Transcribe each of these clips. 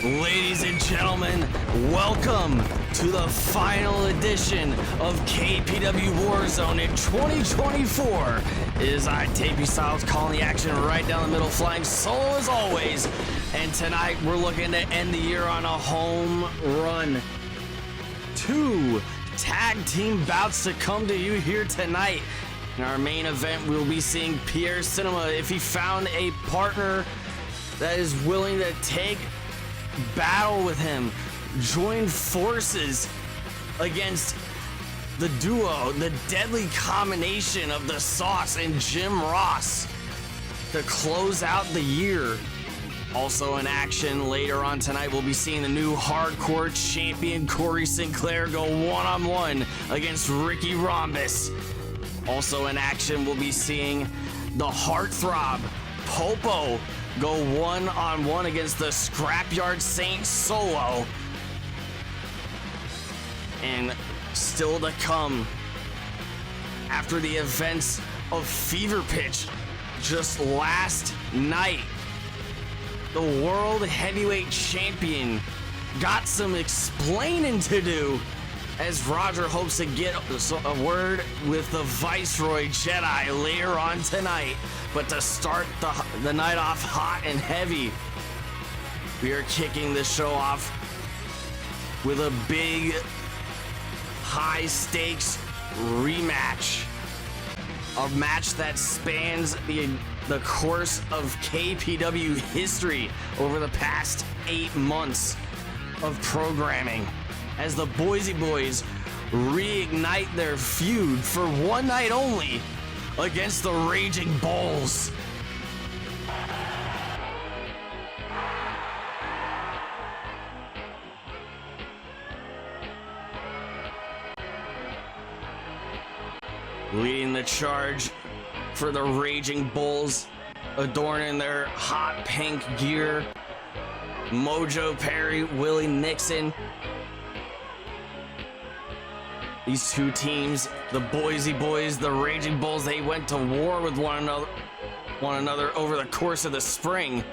Ladies and gentlemen, welcome to the final edition of KPW War Zone in 2024. It is I, Tapey Styles, calling the action right down the middle, flying solo as always. And tonight we're looking to end the year on a home run. 2 tag team bouts to come to you here tonight. In our main event, we'll be seeing Pierre Cinema if he found a partner that is willing to take battle with him, join forces against the duo, the deadly combination of the Sauce and Jim Ross to close out the year. Also in action later on tonight, we'll be seeing the new hardcore champion Corey Sinclair go one-on-one against Ricky Rhombus. Also in action, we'll be seeing the heartthrob Popo go one-on-one against the Scrapyard Saint solo. And still to come, after the events of Fever Pitch just last night, the World Heavyweight Champion got some explaining to do as Roger hopes to get a word with the Viceroy Jedi later on tonight. But to start the night off hot and heavy, we are kicking the show off with a big high stakes rematch. A match that spans the course of KPW history over the past 8 months of programming, as the Boise Boys reignite their feud for one night only against the Raging Bulls. Leading the charge for the Raging Bulls, adorning their hot pink gear, Mojo Perry, Willie Nixon. These two teams, the Boise Boys, the Raging Bulls, they went to war with one another over the course of the spring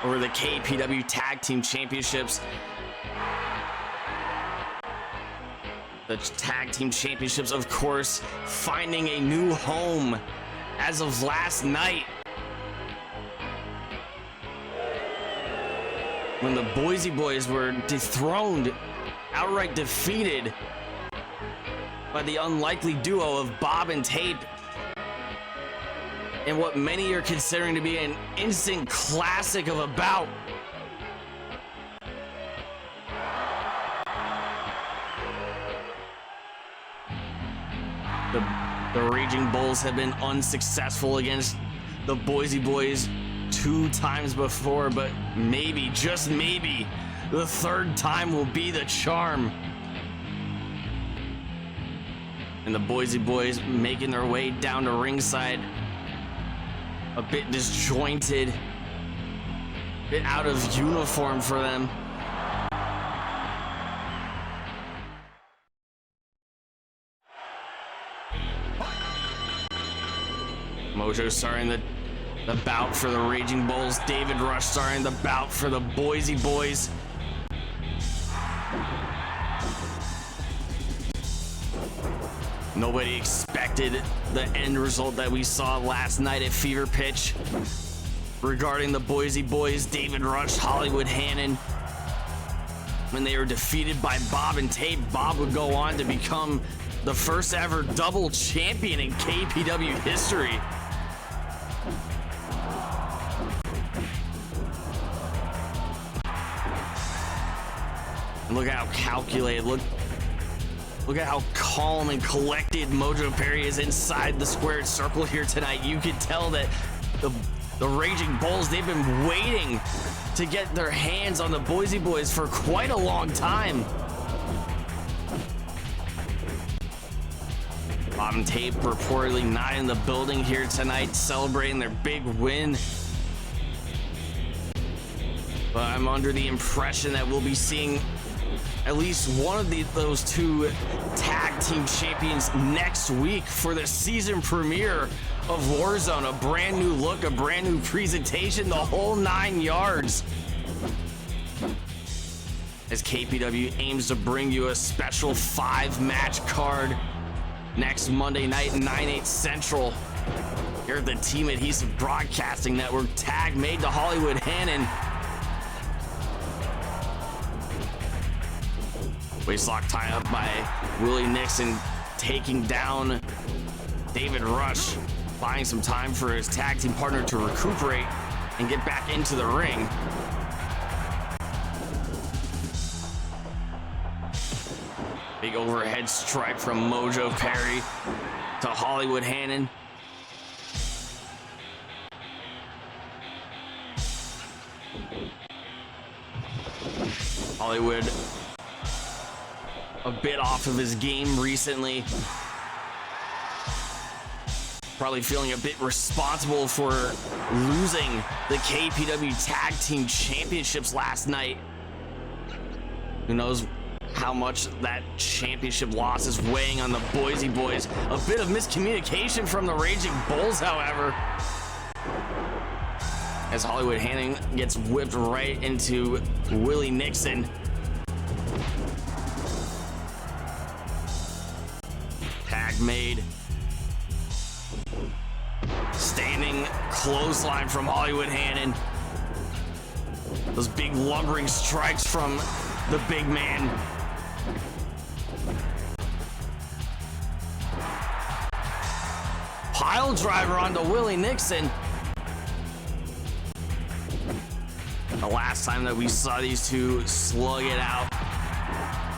over the KPW Tag Team Championships. The Tag Team Championships, of course, finding a new home as of last night, when the Boise Boys were dethroned, outright defeated by the unlikely duo of Bob and Tape in what many are considering to be an instant classic of a bout. The Raging Bulls have been unsuccessful against the Boise Boys 2 times before, but maybe, just maybe, the 3rd time will be the charm. And the Boise Boys making their way down to ringside, a bit disjointed, a bit out of uniform for them. Mojo starting the bout for the Raging Bulls. David Rush starting the bout for the Boise Boys. Nobody expected the end result that we saw last night at Fever Pitch regarding the Boise Boys, David Rush, Hollywood Hannon. When they were defeated by Bob and Tape, Bob would go on to become the first ever double champion in KPW history. Look at how calculated, look at how calm and collected Mojo Perry is inside the squared circle here tonight. You can tell that the Raging Bulls, they've been waiting to get their hands on the Boise Boys for quite a long time. Bob and Tape reportedly not in the building here tonight, celebrating their big win. But I'm under the impression that we'll be seeing at least one of those two tag team champions next week for the season premiere of Warzone. A brand new look, a brand new presentation, the whole 9 yards. As KPW aims to bring you a special 5-match card next Monday night, 9/8 Central. Here at the Team Adhesive Broadcasting Network, tag made to Hollywood Hannon. Waistlock tie up by Willie Nixon, taking down David Rush, buying some time for his tag team partner to recuperate and get back into the ring. Big overhead strike from Mojo Perry to Hollywood Hannon. Hollywood a bit off of his game recently. Probably feeling a bit responsible for losing the KPW Tag Team Championships last night. Who knows how much that championship loss is weighing on the Boise boys. A bit of miscommunication from the Raging Bulls, however, as Hollywood Hannon gets whipped right into Willie Nixon. Tag made. Standing clothesline from Hollywood Hannon. Those big lumbering strikes from the big man. Pile driver onto Willie Nixon. The last time that we saw these two slug it out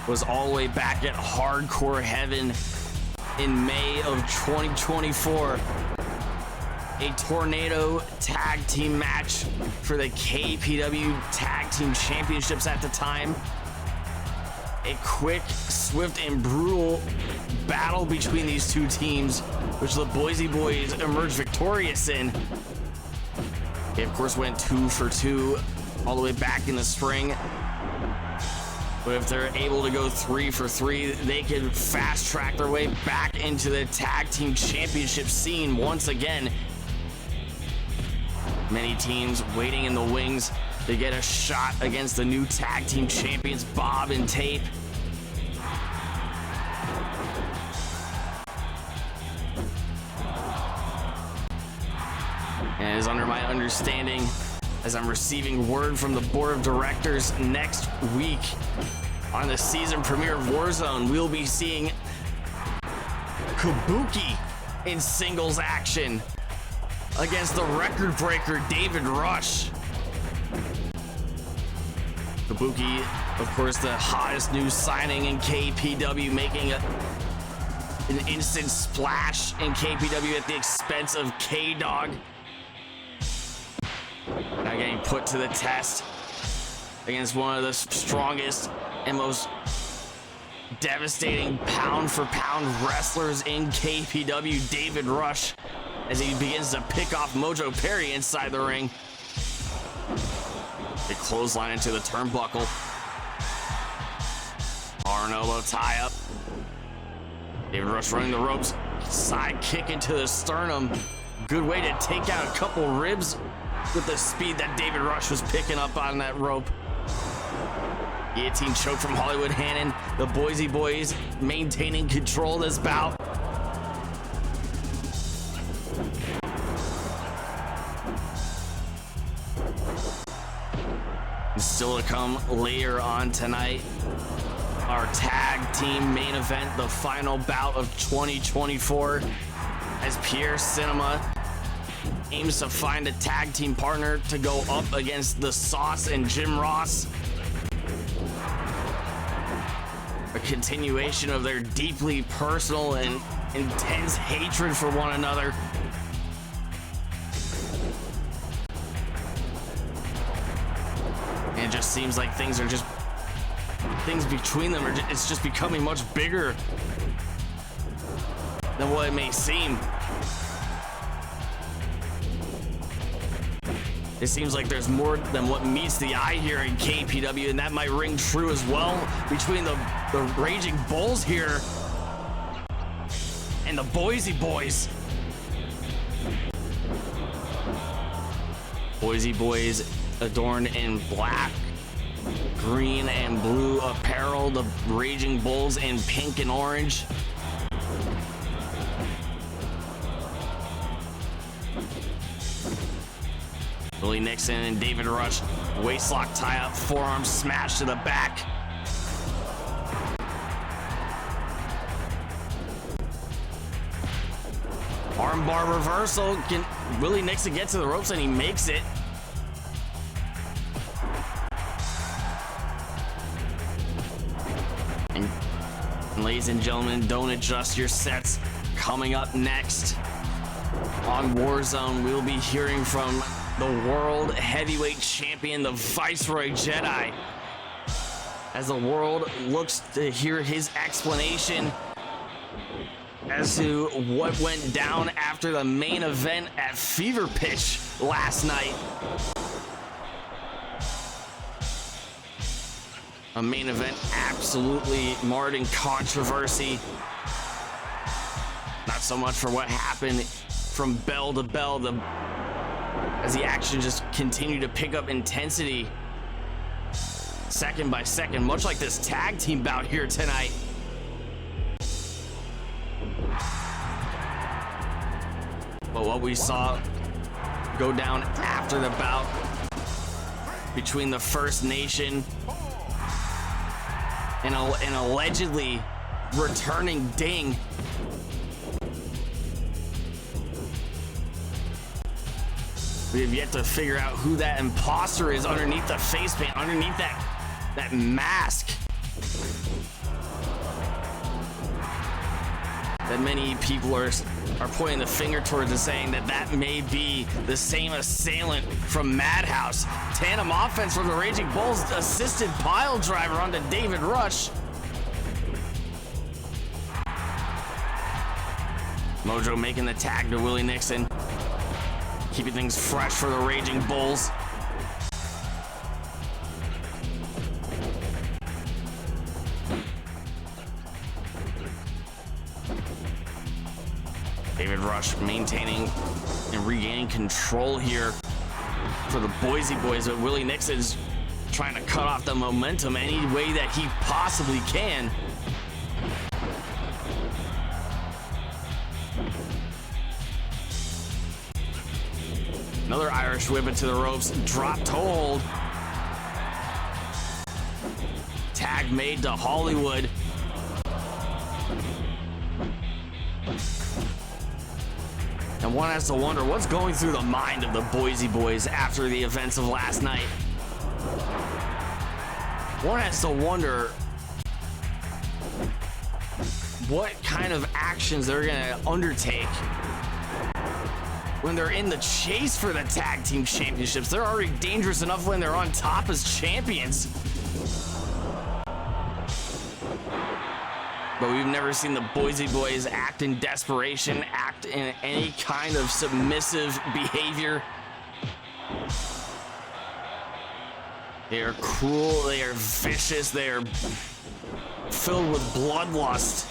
was all the way back at Hardcore Heaven in May of 2024. A tornado tag team match for the KPW Tag Team Championships at the time. A quick, swift, and brutal battle between these two teams, which the Boise boys emerged victorious in. They, of course, went 2 for 2 all the way back in the spring. But if they're able to go 3 for 3, they can fast track their way back into the tag team championship scene once again. Many teams waiting in the wings to get a shot against the new tag team champions, Bob and Tape. And it is under my understanding, as I'm receiving word from the board of directors, next week on the season premiere of Warzone, we'll be seeing Kabuki in singles action against the record breaker David Rush. Kabuki, of course, the hottest new signing in KPW, making an instant splash in KPW at the expense of K-Dog. Now getting put to the test against one of the strongest and most devastating pound-for-pound wrestlers in KPW, David Rush, as he begins to pick off Mojo Perry inside the ring. Big clothesline into the turnbuckle. Arm elbow tie up. David Rush running the ropes. Side kick into the sternum. Good way to take out a couple ribs with the speed that David Rush was picking up on that rope. Guillotine choke from Hollywood Hannon. The Boise boys maintaining control of this bout. Still to come later on tonight, our tag team main event, the final bout of 2024, as Pierre Cinema aims to find a tag team partner to go up against the Sauce and Jim Ross. A continuation of their deeply personal and intense hatred for one another. And it just seems like things between them it's just becoming much bigger than what it may seem. It seems like there's more than what meets the eye here in KPW, and that might ring true as well between the Raging Bulls here and the Boise Boys. Boise Boys adorned in black, green, and blue apparel. The Raging Bulls in pink and orange. Willie Nixon and David Rush, waistlock tie up, forearm smash to the back. Armbar reversal. Can Willie Nixon get to the ropes, and he makes it. And ladies and gentlemen, don't adjust your sets. Coming up next on Warzone, we'll be hearing from the World Heavyweight Champion, the Viceroy Jedi, as the world looks to hear his explanation as to what went down after the main event at Fever Pitch last night. A main event absolutely marred in controversy. Not so much for what happened from bell to bell, as the action just continued to pick up intensity second by second, much like this tag team bout here tonight. But what we saw go down after the bout between the First Nation and an allegedly returning Ding. We have yet to figure out who that imposter is underneath the face paint, underneath that mask that many people are pointing the finger towards and saying that may be the same assailant from Madhouse. Tandem offense from the Raging Bulls, assisted pile driver onto David Rush. Mojo making the tag to Willie Nixon, keeping things fresh for the Raging Bulls. David Rush maintaining and regaining control here for the Boise Boys, but Willie Nixon's trying to cut off the momentum any way that he possibly can. Another Irish whip into the ropes, drop toe hold. Tag made to Hollywood. And one has to wonder what's going through the mind of the Boise Boys after the events of last night. One has to wonder what kind of actions they're gonna undertake when they're in the chase for the tag team championships. They're already dangerous enough when they're on top as champions. But we've never seen the Boise Boys act in desperation, act in any kind of submissive behavior. They are cruel, they are vicious, they are filled with bloodlust.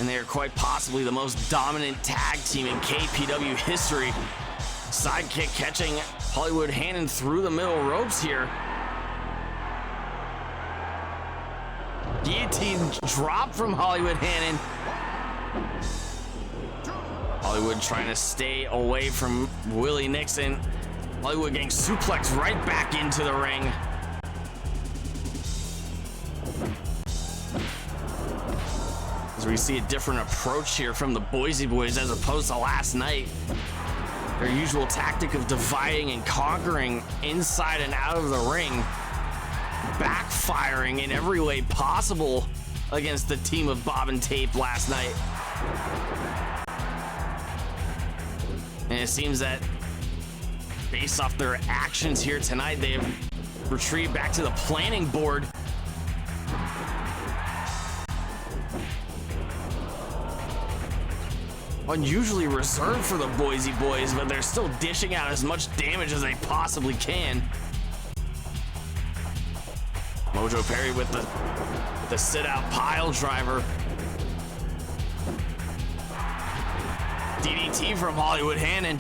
And they are quite possibly the most dominant tag team in KPW history. Sidekick catching Hollywood Hannon through the middle ropes here. Guillotine drop from Hollywood Hannon. Hollywood trying to stay away from Willie Nixon. Hollywood getting suplexed right back into the ring. As we see a different approach here from the Boise Boys as opposed to last night. Their usual tactic of dividing and conquering inside and out of the ring, backfiring in every way possible against the team of Bob and Tape last night. And it seems that based off their actions here tonight, they have retreated back to the planning board. unusually reserved for the Boise Boys, but they're still dishing out as much damage as they possibly can. Mojo Perry with the sit-out pile driver. DDT from Hollywood Hannon.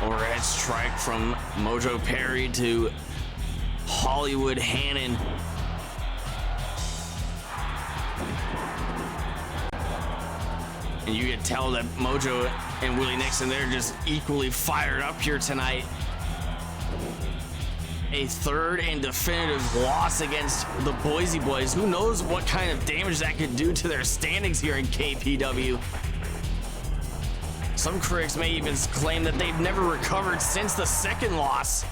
Overhead strike from Mojo Perry to Hollywood Hannon. And you can tell that Mojo and Willie Nixon, they're just equally fired up here tonight. A third and definitive loss against the Boise Boys. Who knows what kind of damage that could do to their standings here in KPW. Some critics may even claim that they've never recovered since the second loss.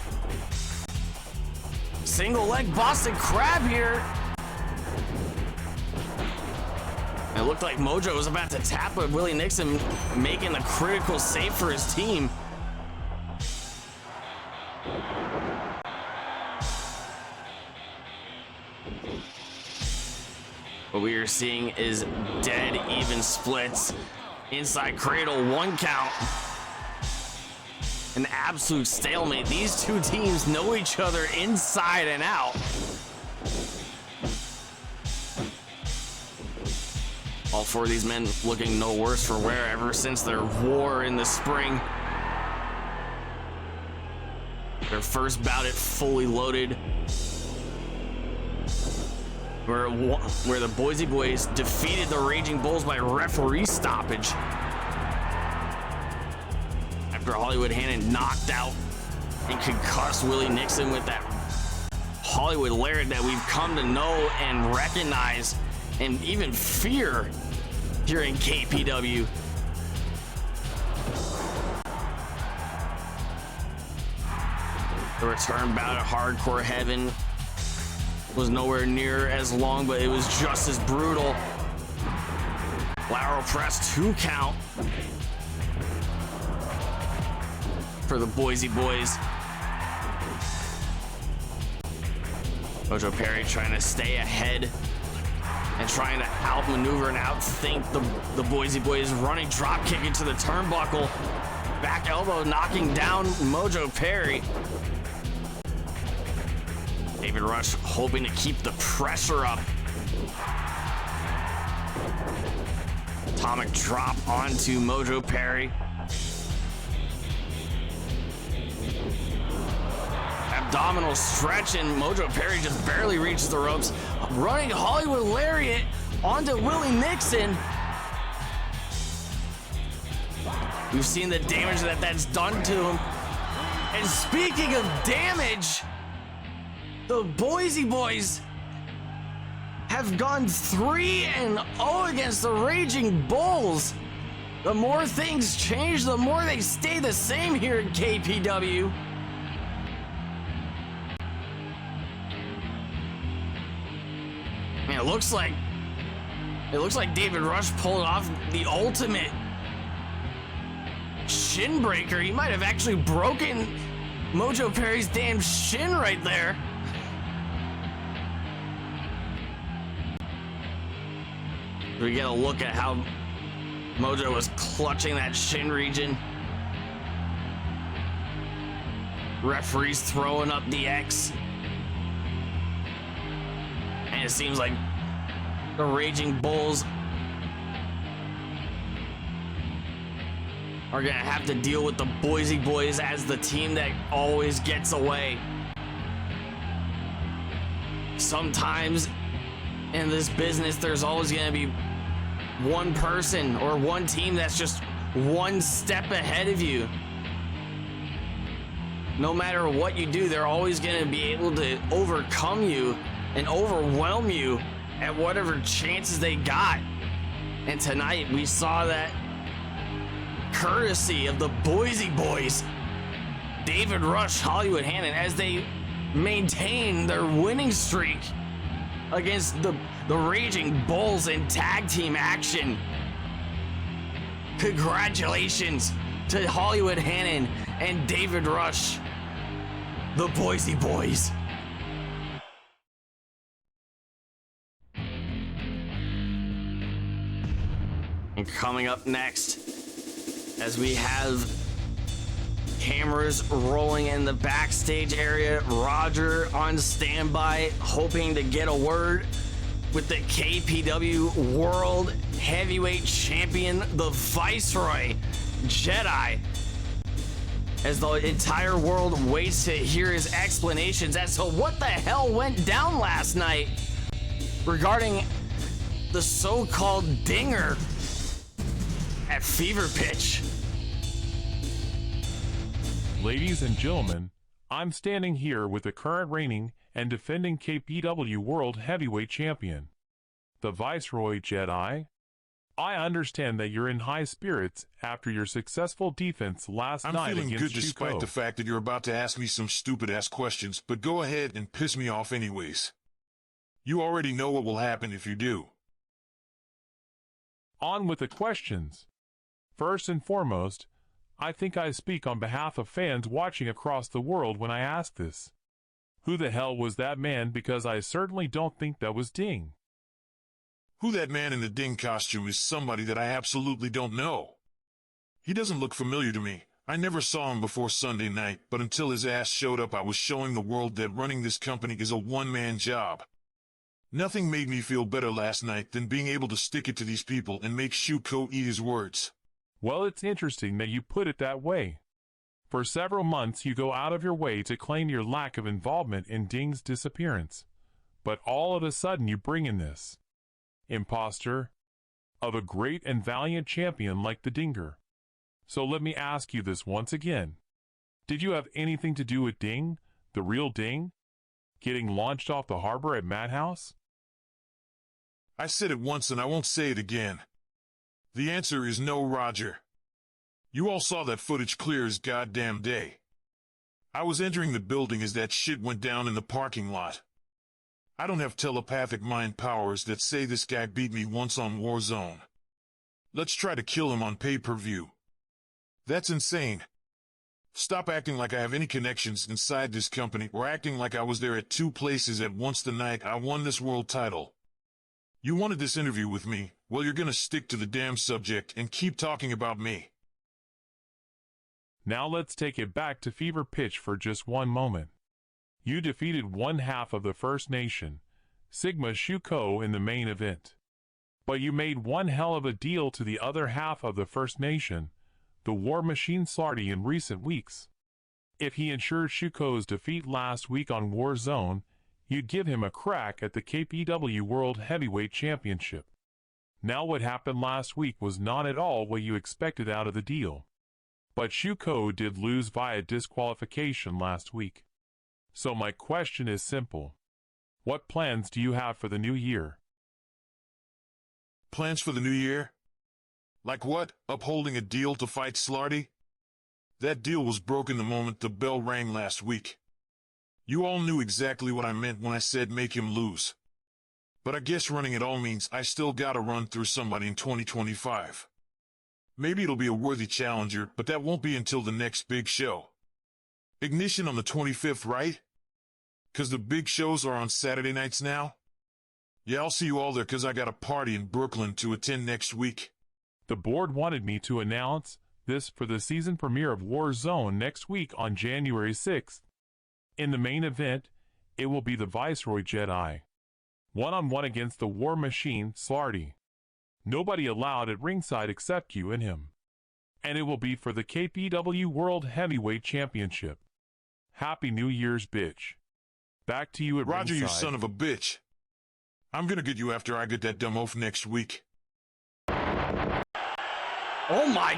Single leg Boston Crab here. It looked like Mojo was about to tap, but Willie Nixon making the critical save for his team. What we are seeing is dead even splits. Inside cradle, 1 count. An absolute stalemate. These two teams know each other inside and out. All 4 of these men looking no worse for wear ever since their war in the spring. Their first bout at Fully Loaded, where the Boise Boys defeated the Raging Bulls by referee stoppage. After Hollywood Hannon knocked out and concussed Willie Nixon with that Hollywood Lariat that we've come to know and recognize and even fear here in KPW. The return bout at Hardcore Heaven was nowhere near as long, but it was just as brutal. Lateral press, 2 count for the Boise Boys. Mojo Perry trying to stay ahead and trying to outmaneuver and outthink the Boise Boys. Running drop kick into the turnbuckle. Back elbow knocking down Mojo Perry. David Rush hoping to keep the pressure up. Atomic drop onto Mojo Perry. Abdominal stretch, and Mojo Perry just barely reaches the ropes. Running Hollywood Lariat onto Willie Nixon. We've seen the damage that's done to him. And speaking of damage, the Boise Boys have gone 3-0 against the Raging Bulls. The more things change, the more they stay the same here at KPW. Man, it looks like David Rush pulled off the ultimate shin breaker. He might have actually broken Mojo Perry's damn shin right there. We get a look at how Mojo was clutching that shin region. Referees throwing up the X. And it seems like the Raging Bulls are gonna have to deal with the Boise Boys as the team that always gets away. Sometimes in this business, there's always gonna be one person or one team that's just one step ahead of you. No matter what you do, they're always gonna be able to overcome you and overwhelm you at whatever chances they got. And tonight we saw that courtesy of the Boise Boys. David Rush, Hollywood Hannon, as they maintain their winning streak against the Raging Bulls in tag team action. Congratulations to Hollywood Hannon and David Rush. the Boise Boys. And coming up next, as we have cameras rolling in the backstage area, Roger on standby, hoping to get a word with the KPW World Heavyweight Champion, the Viceroy Jedi, as the entire world waits to hear his explanations as to what the hell went down last night regarding the so-called dinger at Fever Pitch. Ladies and gentlemen, I'm standing here with the current reigning and defending KPW World Heavyweight Champion, the Viceroy Jedi. I understand that you're in high spirits after your successful defense last night against Shuko. I'm feeling good despite the fact that you're about to ask me some stupid-ass questions, but go ahead and piss me off anyways. You already know what will happen if you do. On with the questions. First and foremost, I think I speak on behalf of fans watching across the world when I ask this. Who the hell was that man, because I certainly don't think that was Ding. Who that man in the Ding costume is somebody that I absolutely don't know. He doesn't look familiar to me. I never saw him before Sunday night, but until his ass showed up I was showing the world that running this company is a one-man job. Nothing made me feel better last night than being able to stick it to these people and make Shuko eat his words. Well, it's interesting that you put it that way. For several months you go out of your way to claim your lack of involvement in Ding's disappearance. But all of a sudden you bring in this imposter of a great and valiant champion like the Dinger. So let me ask you this once again. Did you have anything to do with Ding, the real Ding, getting launched off the harbor at Madhouse? I said it once and I won't say it again. The answer is no, Roger. You all saw that footage clear as goddamn day. I was entering the building as that shit went down in the parking lot. I don't have telepathic mind powers that say this guy beat me once on War Zone. Let's try to kill him on pay-per-view. That's insane. Stop acting like I have any connections inside this company or acting like I was there at 2 places at once the night I won this world title. You wanted this interview with me, well you're gonna stick to the damn subject and keep talking about me. Now let's take it back to Fever Pitch for just one moment. You defeated one half of the First Nation, Sigma Shuko, in the main event. But you made one hell of a deal to the other half of the First Nation, the War Machine Slarty, in recent weeks. If he ensured Shuko's defeat last week on War Zone, you'd give him a crack at the KPW World Heavyweight Championship. Now what happened last week was not at all what you expected out of the deal. But Shuko did lose via disqualification last week. So my question is simple. What plans do you have for the new year? Plans for the new year? Like what? Upholding a deal to fight Slarty? That deal was broken the moment the bell rang last week. You all knew exactly what I meant when I said make him lose. But I guess running it all means I still gotta run through somebody in 2025. Maybe it'll be a worthy challenger, but that won't be until the next big show. Ignition on the 25th, right? 'Cause the big shows are on Saturday nights now? Yeah, I'll see you all there 'cause I got a party in Brooklyn to attend next week. The board wanted me to announce this for the season premiere of War Zone next week on January 6th. In the main event, it will be the Viceroy Jedi, one-on-one against the War Machine Slarty. Nobody allowed at ringside except you and him. And it will be for the KPW World Heavyweight Championship. Happy New Year's, bitch. Back to you at Roger, ringside. you son of a bitch. I'm gonna get you after I get that dumb oaf next week. Oh my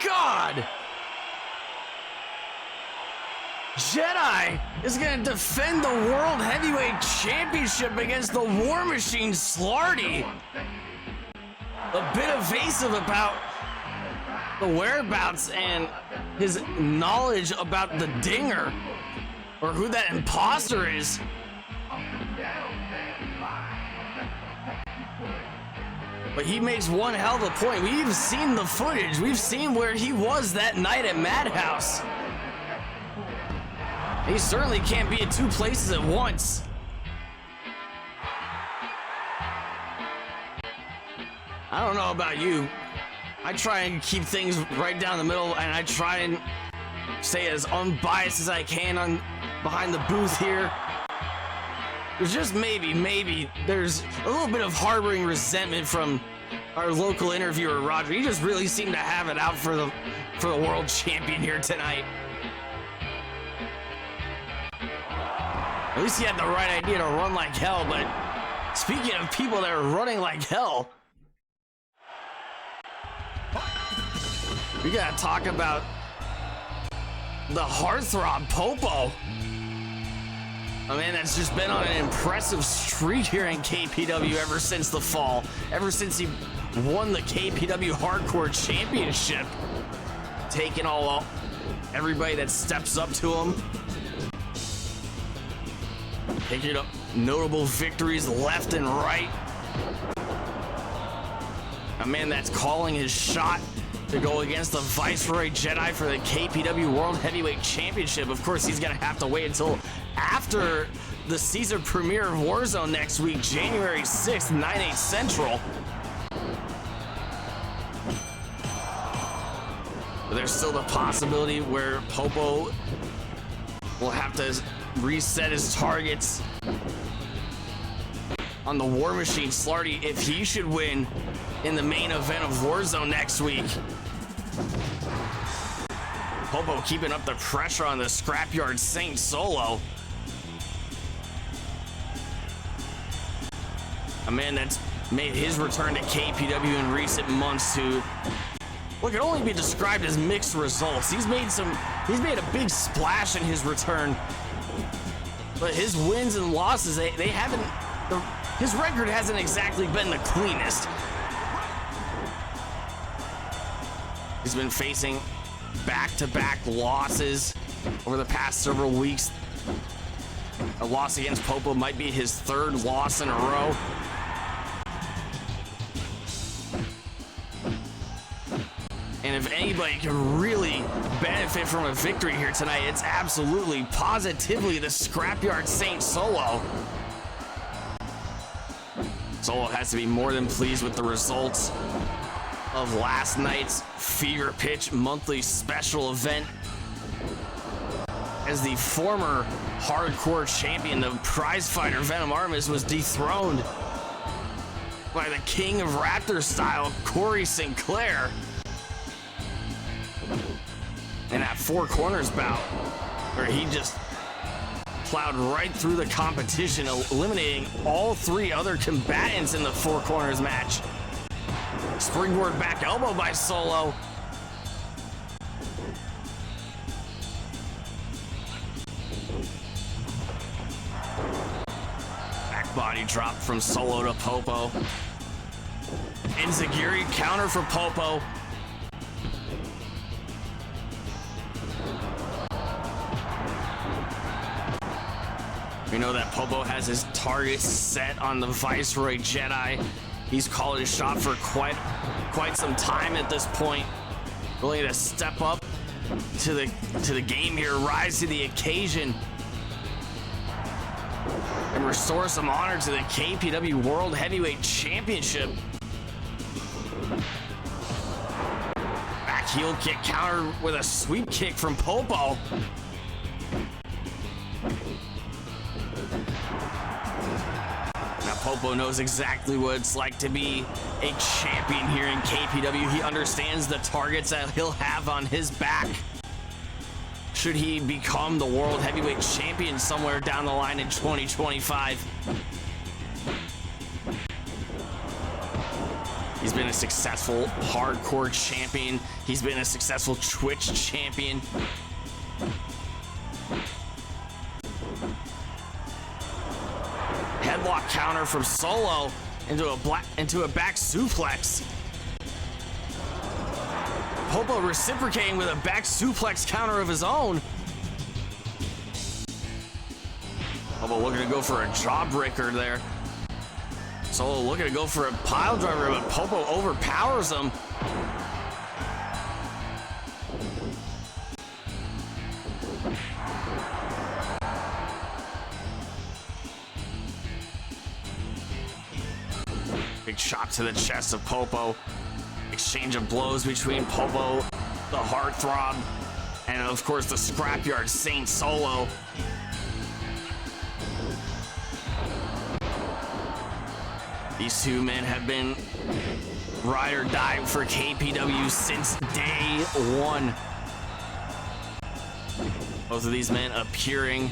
God! Jedi is gonna defend the World Heavyweight Championship against the War Machine Slarty. A bit evasive about the whereabouts and his knowledge about the Dinger, or who that imposter is. But he makes one hell of a point. We've seen the footage. We've seen where he was that night at Madhouse. He certainly can't be in two places at once. I don't know about you. I try and keep things right down the middle, and I try and stay as unbiased as I can on behind the booth here. There's just maybe there's a little bit of harboring resentment from our local interviewer Roger. He just really seemed to have it out for the world champion here tonight. At least he had the right idea to run like hell. But speaking of people that are running like hell, we gotta talk about the heartthrob Popo. A man that's just been on an impressive streak here in KPW ever since the fall. Ever since he won the KPW Hardcore Championship. Taking everybody that steps up to him. Picking up notable victories left and right. A man that's calling his shot to go against the Viceroy Jedi for the KPW World Heavyweight Championship. Of course, he's going to have to wait until after the season premiere of War Zone next week, January 6th, 9/8 Central. But there's still the possibility where Popo will have to reset his targets on the War Machine Slarty if he should win in the main event of War Zone next week. Popo keeping up the pressure on the Scrapyard Saint Solo. A man that's made his return to KPW in recent months to what could only be described as mixed results. He's made a big splash in his return, but his wins and losses, his record hasn't exactly been the cleanest. He's been facing back-to-back losses over the past several weeks. A loss against Popo might be his third loss in a row. And if anybody can really benefit from a victory here tonight, it's absolutely, positively the Scrapyard Saint Solo. Solo has to be more than pleased with the results of last night's Fever Pitch monthly special event. As the former hardcore champion, the prizefighter Venom Artemis was dethroned by the king of Raptor style, Corey Sinclair. In that Four Corners bout, where he just plowed right through the competition, eliminating all three other combatants in the Four Corners match. Springboard back elbow by Solo. Back body drop from Solo to Popo. Enziguri counter for Popo. We know that Popo has his targets set on the Viceroy Jedi. He's called his shot for quite some time at this point. Willing to step up to the game here, rise to the occasion, and restore some honor to the KPW World Heavyweight Championship. Back heel kick counter with a sweep kick from Popo. Popo knows exactly what it's like to be a champion here in KPW. He understands the targets that he'll have on his back should he become the World Heavyweight Champion somewhere down the line in 2025. He's been a successful hardcore champion. He's been a successful Twitch champion. Headlock counter from Solo into a back suplex. Popo reciprocating with a back suplex counter of his own. Popo looking to go for a jawbreaker there. Solo looking to go for a pile driver, but Popo overpowers him. big chop to the chest of Popo. Exchange of blows between Popo, the Heartthrob, and of course the Scrapyard Saint Solo. These two men have been ride or die for KPW since day one. Both of these men appearing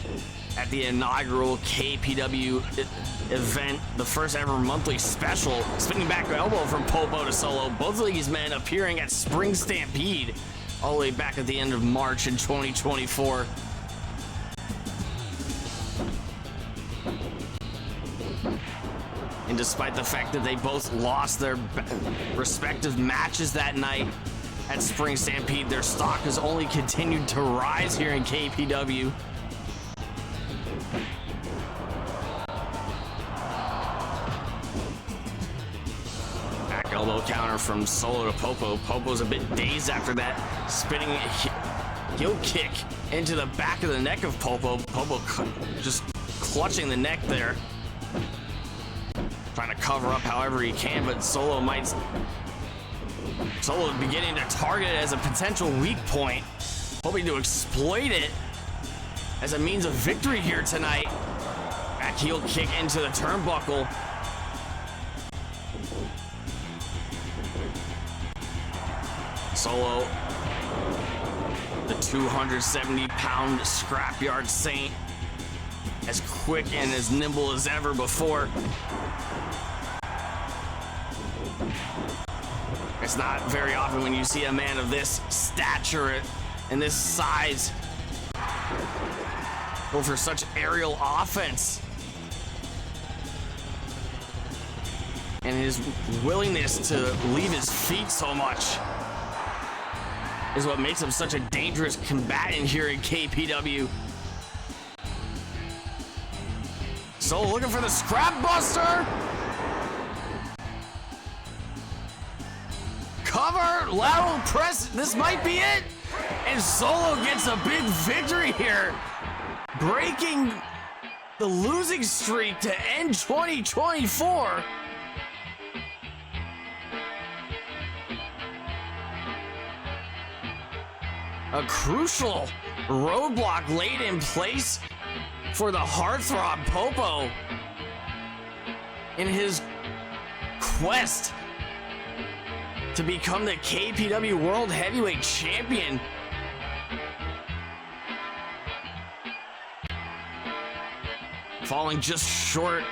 at the inaugural KPW event, the first ever monthly special. Spinning back elbow from Popo to Solo. Both of these men appearing at Spring Stampede all the way back at the end of March in 2024. And despite the fact that they both lost their respective matches that night at Spring Stampede, their stock has only continued to rise here in KPW. Back elbow counter from Solo to Popo. Popo's a bit dazed after that, spinning heel kick into the back of the neck of Popo. Popo just clutching the neck there, trying to cover up however he can, but Solo beginning to target it as a potential weak point, hoping to exploit it as a means of victory here tonight. Back heel kick into the turnbuckle. Solo, the 270-pound Scrapyard Saint, as quick and as nimble as ever before. It's not very often when you see a man of this stature and this size go for such aerial offense. And his willingness to leave his feet so much is what makes him such a dangerous combatant here in KPW. So looking for the Scrap Buster. Cover, lateral press, this might be it. And Solo gets a big victory here, breaking the losing streak to end 2024. A crucial roadblock laid in place for the Heartthrob Popo in his quest to become the KPW World Heavyweight Champion. Falling just short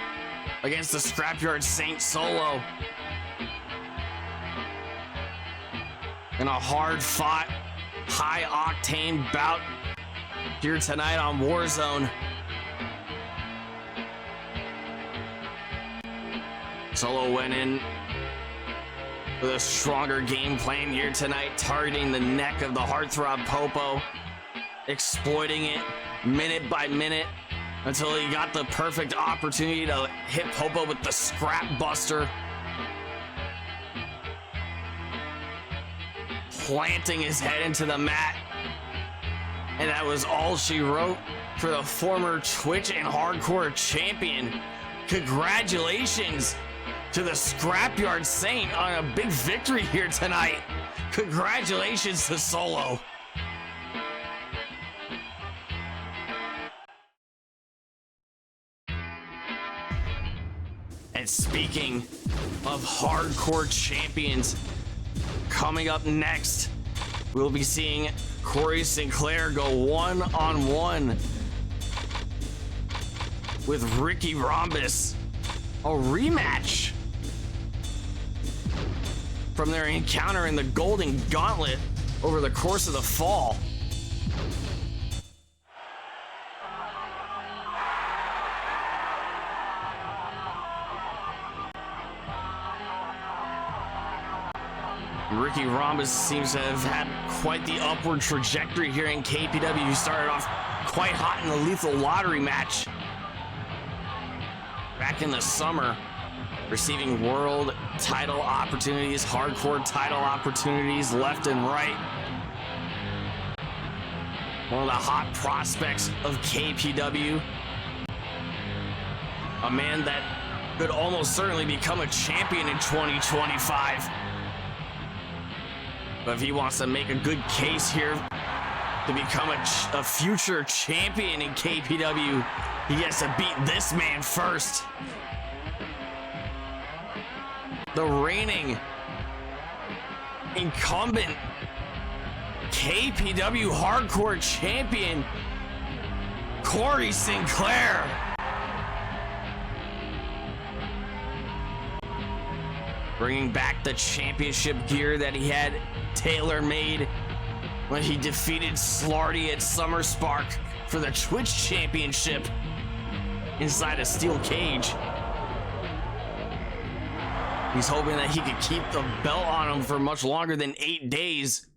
against the Scrapyard Saint Solo. In a hard-fought, high-octane bout here tonight on War Zone. Solo went in with a stronger game plan here tonight, targeting the neck of the Heartthrob Popo, exploiting it minute by minute until he got the perfect opportunity to hit Popo with the Scrap Buster, planting his head into the mat. And that was all she wrote for the former Twitch and Hardcore champion. Congratulations to the Scrapyard Saint on a big victory here tonight. Congratulations to Solo. And speaking of hardcore champions, coming up next, we'll be seeing Corey Sinclair go one-on-one with Ricky Rhombus. A rematch from their encounter in the Golden Gauntlet over the course of the fall. Ricky Rhombus seems to have had quite the upward trajectory here in KPW. He started off quite hot in the Lethal Lottery match back in the summer, receiving world title opportunities, hardcore title opportunities left and right. One of the hot prospects of KPW. A man that could almost certainly become a champion in 2025. But if he wants to make a good case here to become a future champion in KPW, he has to beat this man first. The reigning incumbent KPW Hardcore Champion, Corey Sinclair. Bringing back the championship gear that he had tailor-made when he defeated Slarty at Summer Spark for the Twitch Championship inside a steel cage. He's hoping that he could keep the belt on him for much longer than 8 days.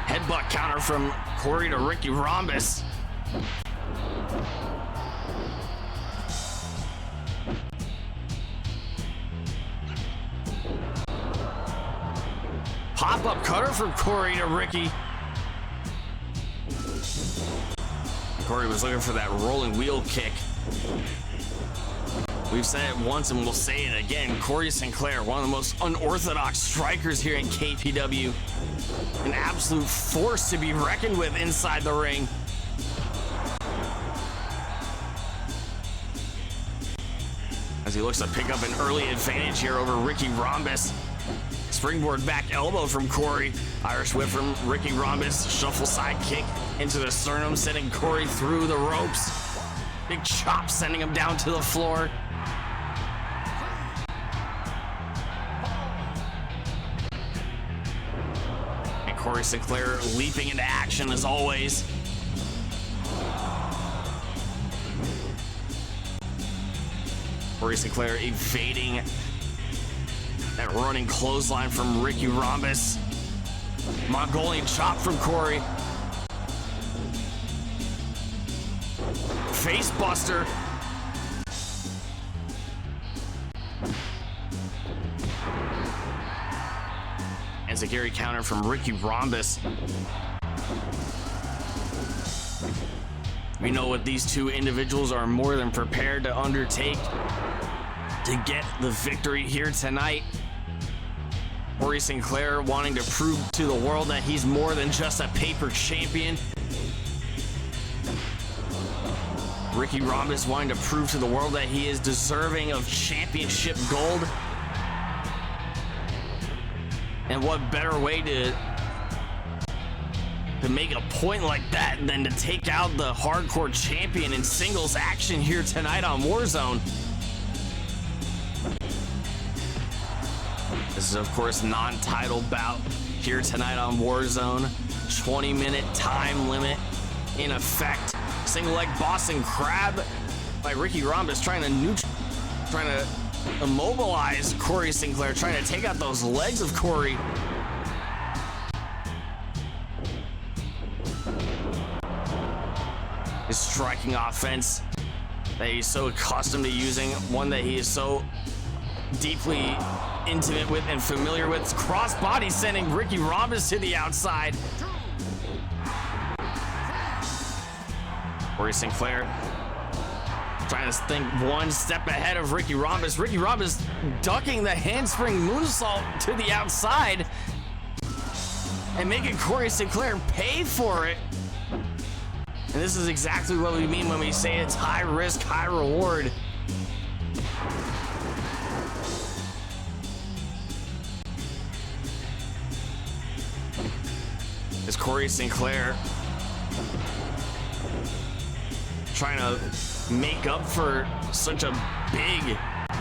Headbutt counter from Corey to Ricky Rhombus. Pop-up cutter from Corey to Ricky. Corey was looking for that rolling wheel kick. We've said it once and we'll say it again. Corey Sinclair, one of the most unorthodox strikers here in KPW. An absolute force to be reckoned with inside the ring. As he looks to pick up an early advantage here over Ricky Rhombus. Springboard back elbow from Corey. Irish whip from Ricky Rhombus. Shuffle side kick into the sternum, sending Corey through the ropes. Big chop sending him down to the floor. And Corey Sinclair leaping into action as always. Corey Sinclair evading that running clothesline from Ricky Rhombus. Mongolian chop from Corey. Face buster. And Zagiri counter from Ricky Rhombus. We know what these two individuals are more than prepared to undertake to get the victory here tonight. Corey Sinclair wanting to prove to the world that he's more than just a paper champion. Ricky Rhombus wanting to prove to the world that he is deserving of championship gold. And what better way to make a point like that than to take out the hardcore champion in singles action here tonight on Warzone. This is, of course, non-title bout here tonight on Warzone. 20-minute time limit in effect. Single leg Boston Crab by Ricky Rhombus trying to immobilize Corey Sinclair, trying to take out those legs of Corey. His striking offense that he's so accustomed to using, one that he is so deeply intimate with and familiar with. Crossbody sending Ricky Rhombus to the outside. Corey Sinclair trying to think one step ahead of Ricky Rhombus. Ricky Rhombus ducking the handspring moonsault to the outside and making Corey Sinclair pay for it. And this is exactly what we mean when we say it's high risk, high reward. Is Corey Sinclair trying to make up for such a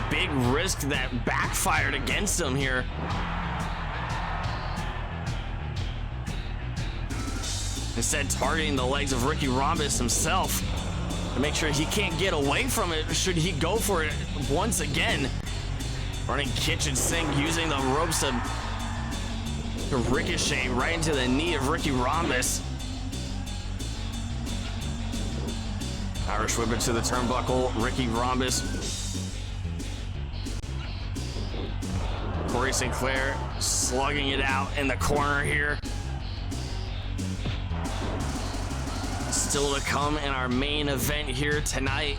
big risk that backfired against him here. Instead, targeting the legs of Ricky Rhombus himself to make sure he can't get away from it should he go for it once again. Running kitchen sink, using the ropes to ricochet right into the knee of Ricky Rhombus. Irish whip it to the turnbuckle, Ricky Rhombus. Corey Sinclair slugging it out in the corner here. Still to come in our main event here tonight,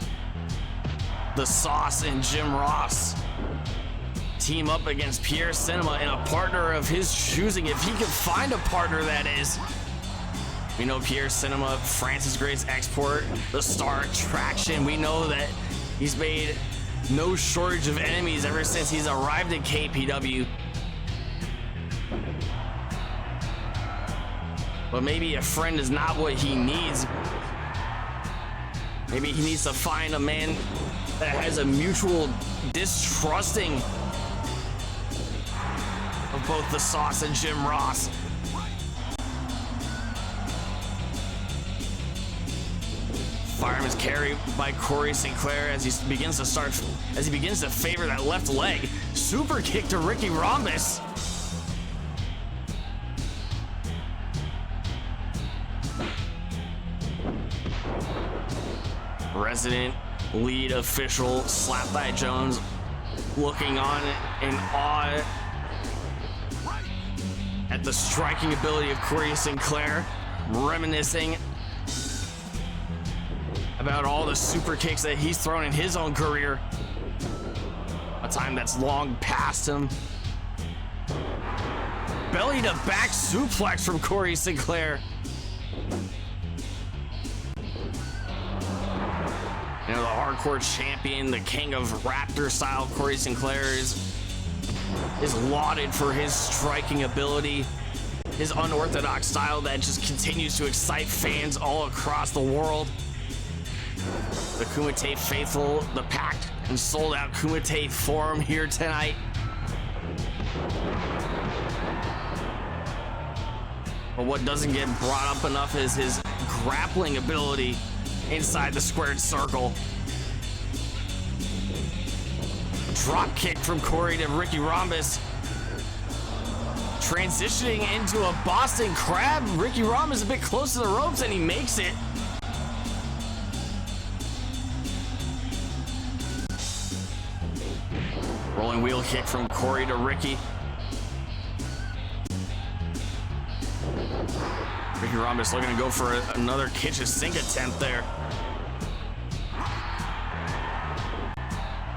the Sauce and Jim Ross team up against Pierre Cinema and a partner of his choosing, if he can find a partner, that is. We know Pierre Cinema, France's greatest export, the star attraction. We know that he's made no shortage of enemies ever since he's arrived at KPW. But maybe a friend is not what he needs. Maybe he needs to find a man that has a mutual distrusting of both the Sauce and Jim Ross. Fireman's carry by Corey Sinclair as he begins to favor that left leg. Super kick to Ricky Rhombus. Resident lead official Slapthigh Jones looking on in awe at the striking ability of Corey Sinclair, reminiscing about all the super kicks that he's thrown in his own career. A time that's long past him. Belly to back suplex from Corey Sinclair. You know, the hardcore champion, the king of Raptor style, Corey Sinclair is lauded for his striking ability, his unorthodox style that just continues to excite fans all across the world. The Kumite faithful, the packed and sold out Kumite Forum here tonight. But what doesn't get brought up enough is his grappling ability inside the squared circle. Drop kick from Corey to Ricky Rhombus. Transitioning into a Boston Crab. Ricky Rhombus a bit close to the ropes and he makes it. Rolling wheel kick from Corey to Ricky. Ricky Rhombus looking to go for another kitchen sink attempt there.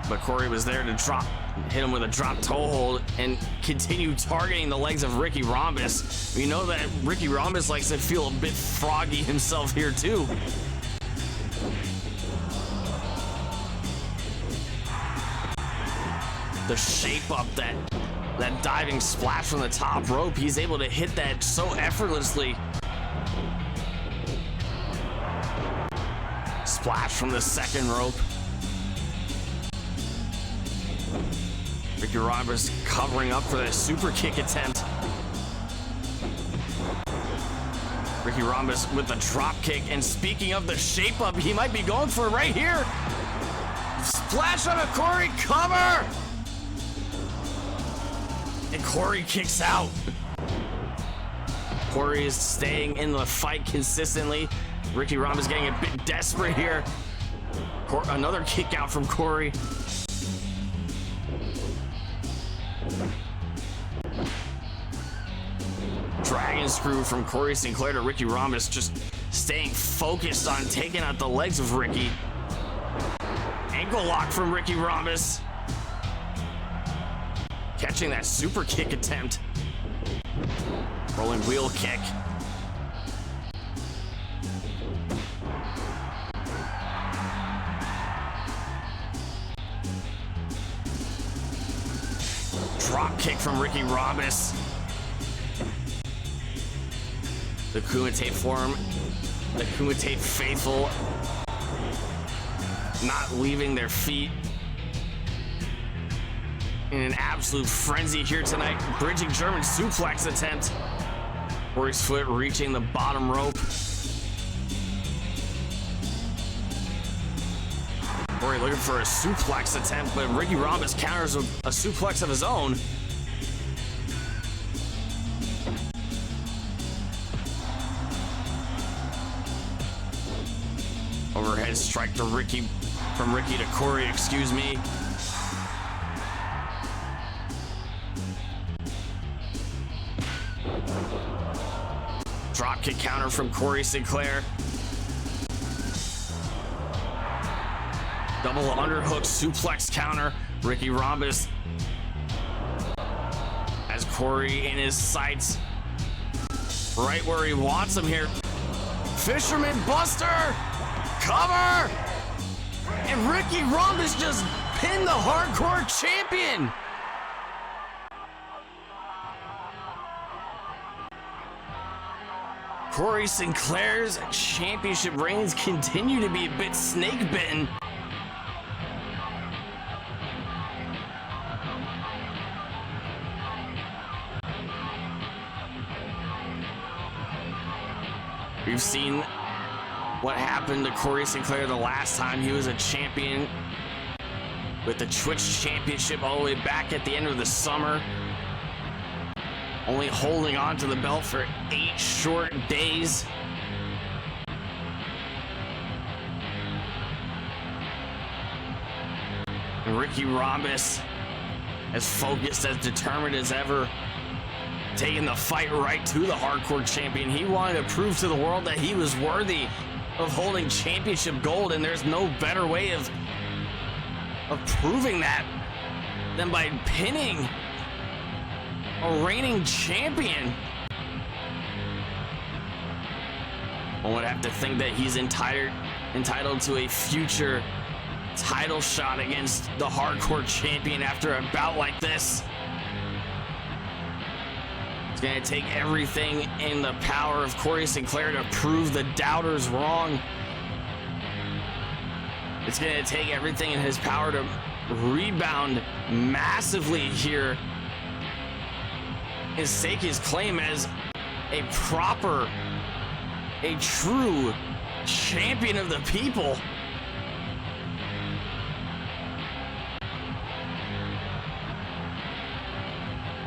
But Corey was there to hit him with a drop toe hold and continue targeting the legs of Ricky Rhombus. We know that Ricky Rhombus likes to feel a bit froggy himself here too. The shape up, that diving splash from the top rope, he's able to hit that so effortlessly. Splash from the second rope. Ricky Rhombus covering up for that super kick attempt. Ricky Rhombus with the drop kick, and speaking of the shape up, he might be going for it right here. Splash on a Corey, cover! And Corey kicks out. Corey is staying in the fight consistently. Ricky Rhombus getting a bit desperate here. Another kick out from Corey. Dragon screw from Corey Sinclair to Ricky Rhombus, just staying focused on taking out the legs of Ricky. Ankle lock from Ricky Rhombus. Catching that super kick attempt. Rolling wheel kick. Drop kick from Ricky Rhombus. The Kumite Forum, the Kumite faithful not leaving their feet in an absolute frenzy here tonight. Bridging German suplex attempt. Corey's foot reaching the bottom rope. Corey looking for a suplex attempt, but Ricky Rhombus counters a suplex of his own. Overhead strike to Ricky, from Ricky to Corey, excuse me. Dropkick counter from Corey Sinclair. Double underhook suplex counter. Ricky Rhombus has Corey in his sights, right where he wants him here. Fisherman Buster, cover, and Ricky Rhombus just pinned the Hardcore Champion. Corey Sinclair's championship reigns continue to be a bit snake-bitten. We've seen what happened to Corey Sinclair the last time he was a champion with the Twitch Championship all the way back at the end of the summer. Only holding on to the belt for 8 short days. And Ricky Rhombus, as focused, as determined as ever, taking the fight right to the Hardcore Champion. He wanted to prove to the world that he was worthy of holding championship gold, and there's no better way of proving that than by pinning a reigning champion. One would have to think that he's entitled to a future title shot against the Hardcore Champion after a bout like this. It's going to take everything in the power of Corey Sinclair to prove the doubters wrong. It's going to take everything in his power to rebound massively here and stake his claim as a true champion of the people.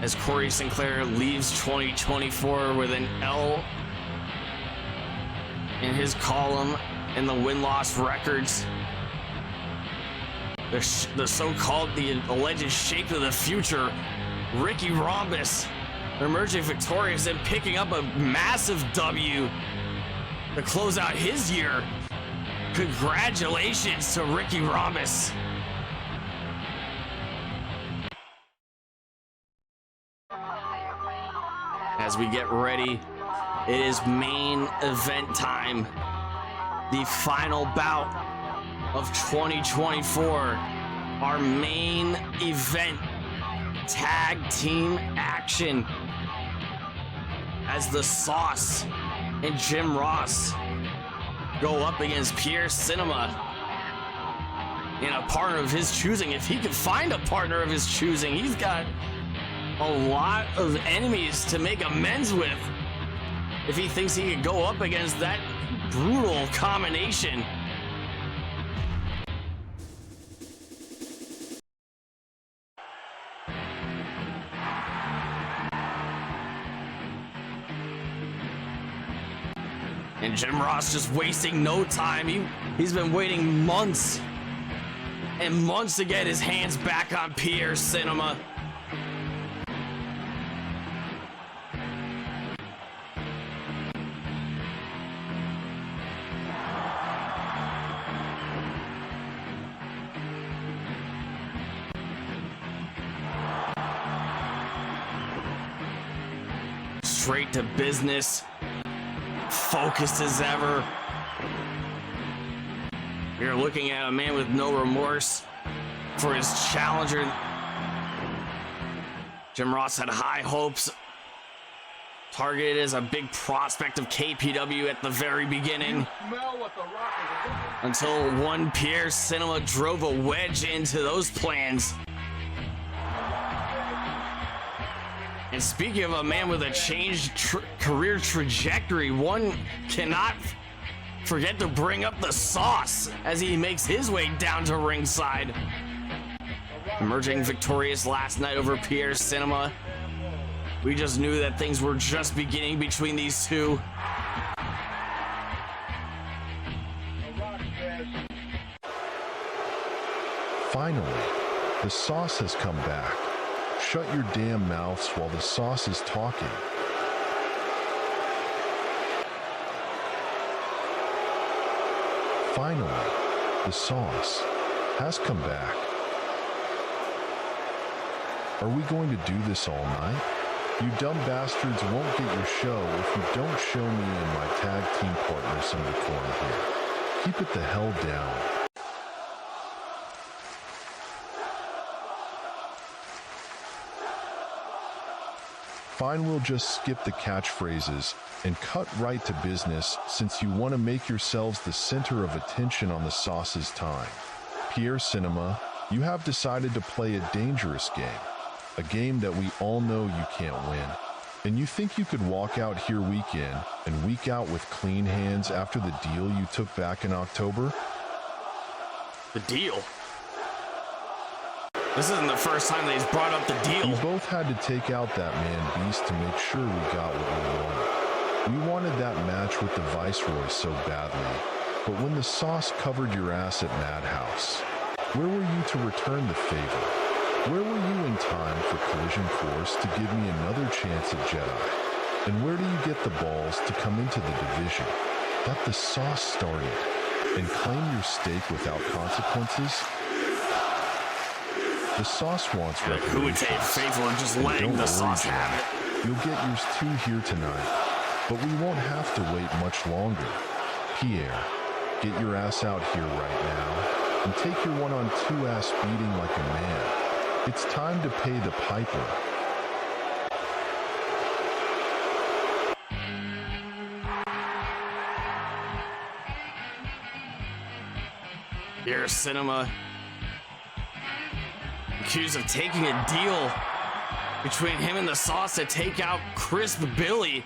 As Corey Sinclair leaves 2024 with an L in his column in the win-loss records. The alleged shape of the future, Ricky Rhombus, emerging victorious and picking up a massive W to close out his year. Congratulations to Ricky Rhombus. As we get ready, it is main event time. The final bout of 2024. Our main event tag team action. As the Sauce and Jim Ross go up against Pierre Cinema and a partner of his choosing. If he could find a partner of his choosing, he's got a lot of enemies to make amends with if he thinks he could go up against that brutal combination. And Jim Ross just wasting no time. He's been waiting months and months to get his hands back on Pierre Cinema. Straight to business, focused as ever. You're looking at a man with no remorse for his challenger. Jim Ross had high hopes, targeted as a big prospect of KPW at the very beginning, until one Pierre Cinema drove a wedge into those plans. And speaking of a man with a changed career trajectory, one cannot forget to bring up the Sauce as he makes his way down to ringside. Emerging victorious last night over Pierre Cinema. We just knew that things were just beginning between these two. Finally, the Sauce has come back. Shut your damn mouths while the Sauce is talking. Finally, the Sauce has come back. Are we going to do this all night? You dumb bastards won't get your show if you don't show me and my tag team partner some decorum here. Keep it the hell down. Fine, we'll just skip the catchphrases and cut right to business since you want to make yourselves the center of attention on the Sauce's time. Pierre Cinema, you have decided to play a dangerous game. A game that we all know you can't win. And you think you could walk out here week in and week out with clean hands after the deal you took back in October? The deal? This isn't the first time that he's brought up the deal. You both had to take out that man beast to make sure we got what we wanted. We wanted that match with the Viceroy so badly, but when the Sauce covered your ass at Madhouse, where were you to return the favor? Where were you in time for Collision Course to give me another chance at Jedi? And where do you get the balls to come into the division that the Sauce started and claim your stake without consequences? The Sauce wants reparations. Who would take favor of just letting the Sauce have it? You'll get yours too here tonight, but we won't have to wait much longer. Pierre, get your ass out here right now and take your one-on-two ass beating like a man. It's time to pay the piper. Pierre Cinema, accused of taking a deal between him and the Sauce to take out Crisp Billy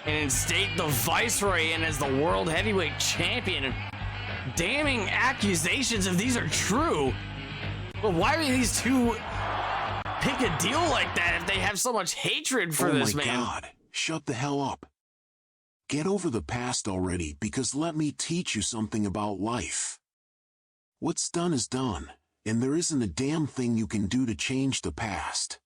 and instate the Viceroy in as the World Heavyweight Champion. Damning accusations if these are true. But why are these two pick a deal like that if they have so much hatred for this man? Oh my God, shut the hell up. Get over the past already, because let me teach you something about life. What's done is done, and there isn't a damn thing you can do to change the past.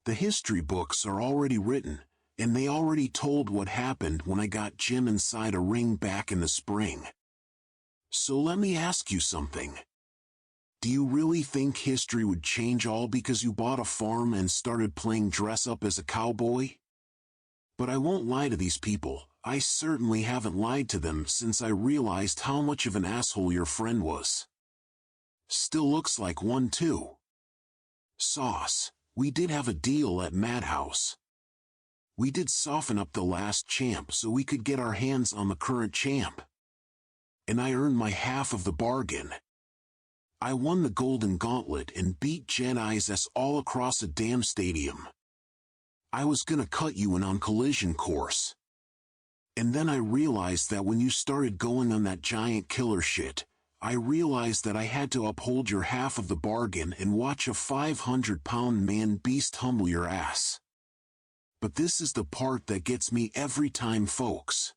The history books are already written, and they already told what happened when I got Jim inside a ring back in the spring. So let me ask you something. Do you really think history would change all because you bought a farm and started playing dress-up as a cowboy? But I won't lie to these people. I certainly haven't lied to them since I realized how much of an asshole your friend was. Still looks like one too. Sauce, we did have a deal at Madhouse. We did soften up the last champ so we could get our hands on the current champ. And I earned my half of the bargain. I won the Golden Gauntlet and beat Jedi's ass all across a damn stadium. I was gonna cut you in on Collision Course. And then I realized that when you started going on that giant killer shit, I realized that I had to uphold your half of the bargain and watch a 500-pound man beast humble your ass. But this is the part that gets me every time, folks.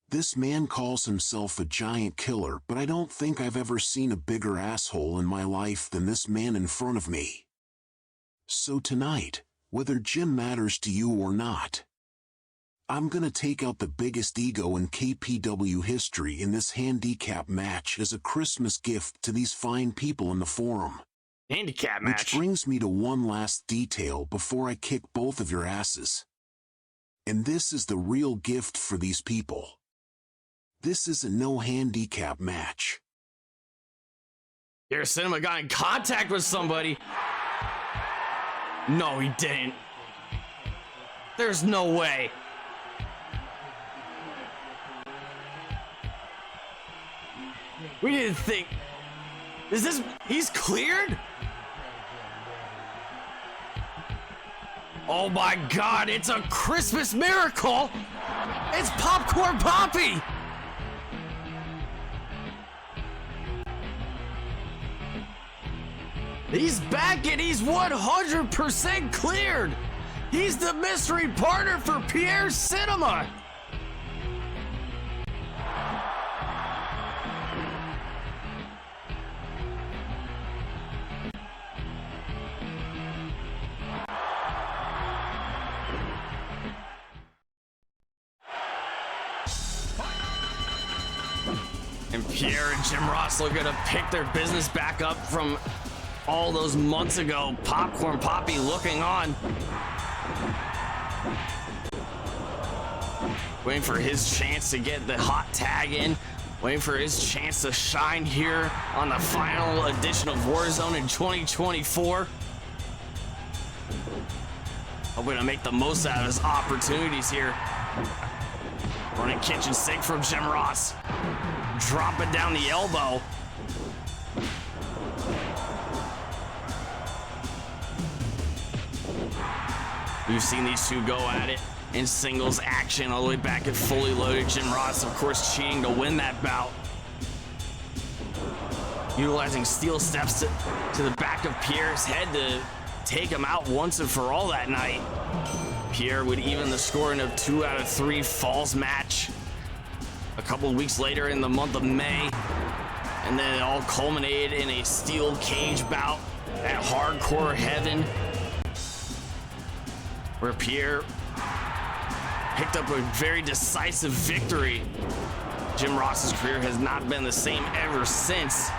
This man calls himself a giant killer, but I don't think I've ever seen a bigger asshole in my life than this man in front of me. So tonight, whether Jim matters to you or not, I'm gonna take out the biggest ego in KPW history in this handicap match as a Christmas gift to these fine people in the forum. Handicap match. Which brings me to one last detail before I kick both of your asses. And this is the real gift for these people. This is a no handicap match. Your Cinema got in contact with somebody. No, he didn't. There's no way. We didn't think. Is this. He's cleared? Oh my God, it's a Christmas miracle! It's Popcorn Poppy! He's back and he's 100% cleared! He's the mystery partner for Pierre Cinema! And Pierre and Jim Ross looking to pick their business back up from all those months ago. Popcorn Poppy looking on. Waiting for his chance to get the hot tag in. Waiting for his chance to shine here on the final edition of Warzone in 2024. Hoping to make the most out of his opportunities here. Running kitchen sink from Jim Ross. Dropping down the elbow. We've seen these two go at it in singles action all the way back at Fully Loaded. Jim Ross, of course, cheating to win that bout. Utilizing steel steps to the back of Pierre's head to take him out once and for all that night. Pierre would even the score in a 2 out of 3 falls match a couple of weeks later in the month of May. And then it all culminated in a steel cage bout at Hardcore Heaven, where Pierre picked up a very decisive victory. Jim Ross's career has not been the same ever since.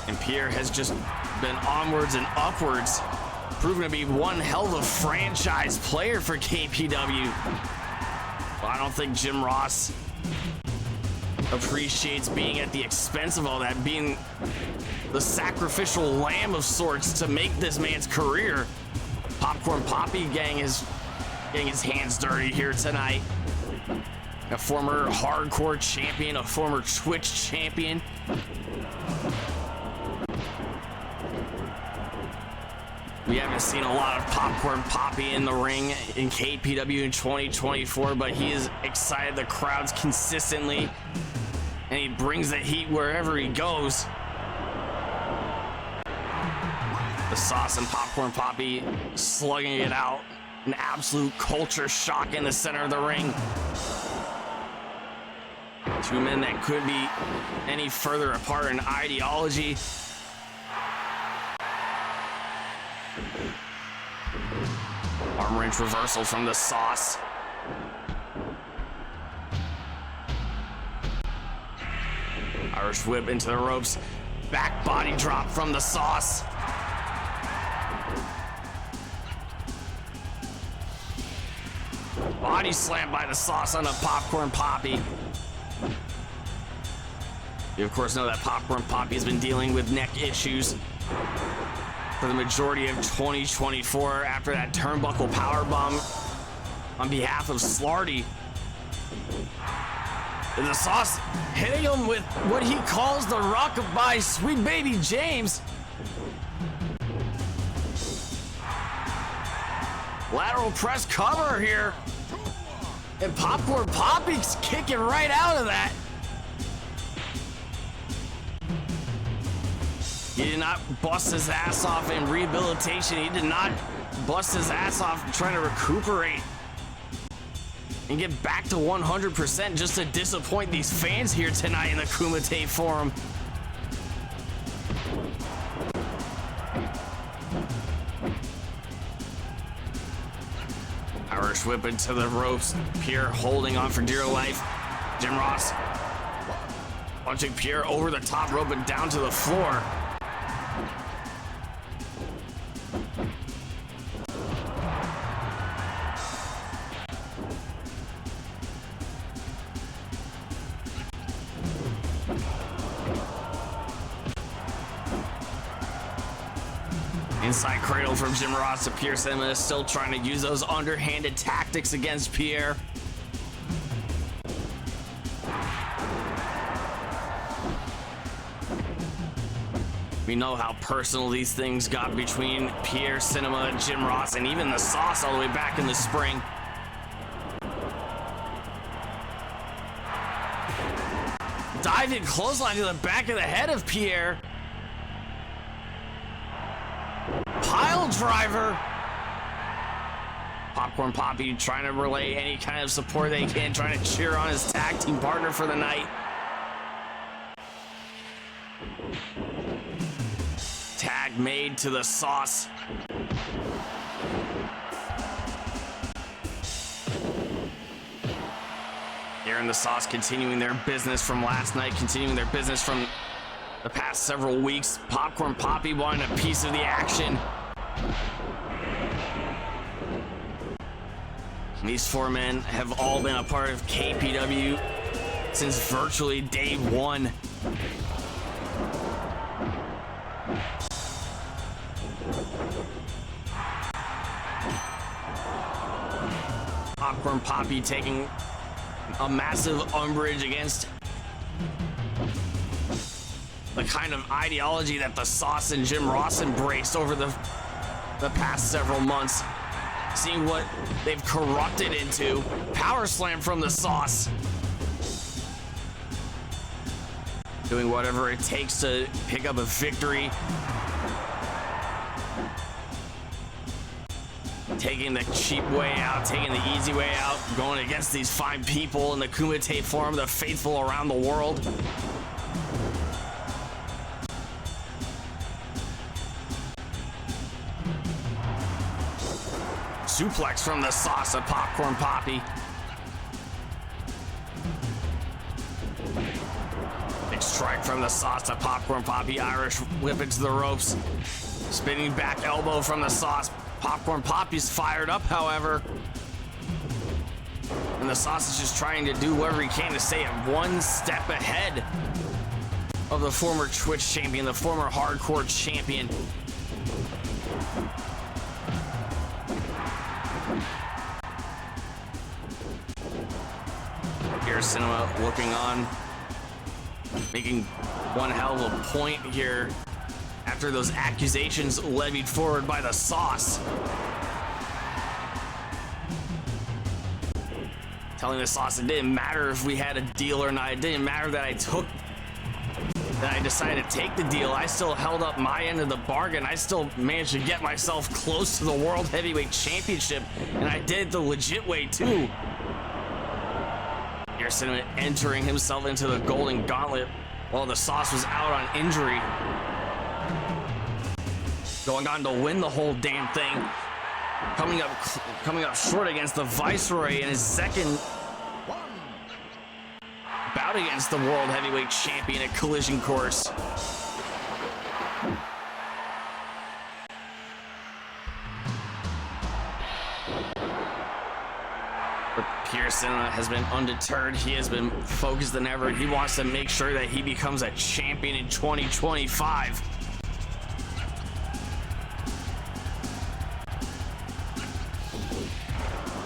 And Pierre has just been onwards and upwards, proven to be one hell of a franchise player for KPW. Well, I don't think Jim Ross appreciates being at the expense of all that, being the sacrificial lamb of sorts to make this man's career. Popcorn Poppy getting his hands dirty here tonight. A former hardcore champion, a former Twitch champion. We haven't seen a lot of Popcorn Poppy in the ring in KPW in 2024, but he is excited the crowds consistently, and he brings the heat wherever he goes. The Sauce and Popcorn Poppy slugging it out. An absolute culture shock in the center of the ring. Two men that could be any further apart in ideology. Arm wrench reversal from the Sauce. Irish whip into the ropes. Back body drop from the Sauce. Body slam by the Sauce on a Popcorn Poppy. You of course know that Popcorn Poppy has been dealing with neck issues for the majority of 2024 after that turnbuckle powerbomb on behalf of Slarty. And the Sauce hitting him with what he calls the rockabye Sweet Baby James. Lateral press cover here. And Popcorn Poppy's kicking right out of that. He did not bust his ass off in rehabilitation. He did not bust his ass off trying to recuperate and get back to 100% just to disappoint these fans here tonight in the Kumite Forum. Irish whip into the ropes. Pierre holding on for dear life. Jim Ross punching Pierre over the top rope and down to the floor. Inside cradle from Jim Ross to Pierre Cinema is still trying to use those underhanded tactics against Pierre. We know how personal these things got between Pierre Cinema, Jim Ross, and even the Sauce all the way back in the spring. Diving clothesline to the back of the head of Pierre. Pile driver. Popcorn Poppy trying to relay any kind of support they can, trying to cheer on his tag team partner for the night. Tag made to the Sauce. Here and the Sauce continuing their business from last night, continuing their business from the past several weeks. Popcorn Poppy wanting a piece of the action. These four men have all been a part of KPW since virtually day one. Popcorn Poppy taking a massive umbrage against the kind of ideology that the Sauce and Jim Ross embraced over the past several months. Seeing what they've corrupted into. Power slam from the Sauce. Doing whatever it takes to pick up a victory. Taking the cheap way out, taking the easy way out, going against these fine people in the Kumite Forum, the faithful around the world. Suplex from the Sauce of Popcorn Poppy. Big strike from the Sauce of Popcorn Poppy. Irish whip into the ropes. Spinning back elbow from the Sauce. Popcorn Poppy's fired up, however. And the Sauce is just trying to do whatever he can to stay one step ahead of the former Twitch champion, the former hardcore champion. Here, Cinema looking on, making one hell of a point here after those accusations levied forward by the Sauce. Telling the Sauce it didn't matter if we had a deal or not. It didn't matter that I decided to take the deal. I still held up my end of the bargain. I still managed to get myself close to the World Heavyweight Championship, and I did it the legit way too. Here, Cinnamon entering himself into the Golden Gauntlet while the Sauce was out on injury. Going on to win the whole damn thing. Coming up short against the Viceroy in his second bout against the World Heavyweight Champion at Collision Course. But Pearson has been undeterred. He has been focused than ever. He wants to make sure that he becomes a champion in 2025.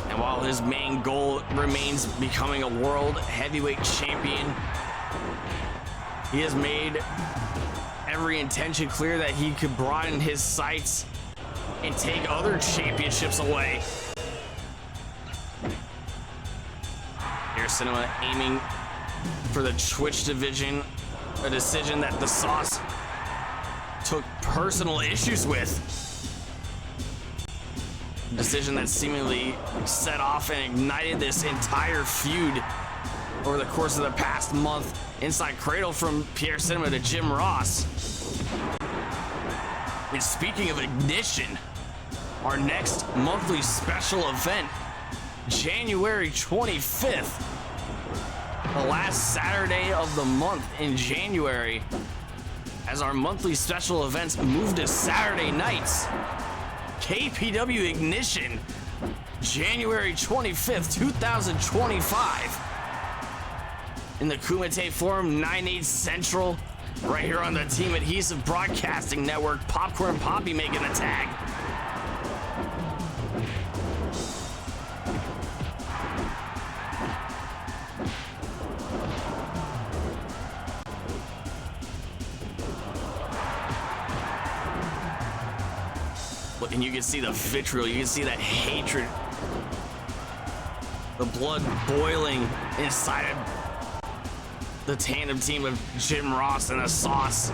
And while his main goal remains becoming a world heavyweight champion, he has made every intention clear that he could broaden his sights and take other championships away. Here, Cinema aiming for the Twitch division, a decision that the Sauce took personal issues with. A decision that seemingly set off and ignited this entire feud over the course of the past month. Inside cradle from Pierre Cinema to Jim Ross. And speaking of ignition, our next monthly special event, January 25th, the last Saturday of the month in January, as our monthly special events move to Saturday nights. KPW Ignition, January 25th, 2025, in the Kumite Forum, 9/8 Central, right here on the Team Adhesive Broadcasting Network. Popcorn Poppy making the tag. And you can see the vitriol, you can see that hatred, the blood boiling inside of the tandem team of Jim Ross and the Sauce.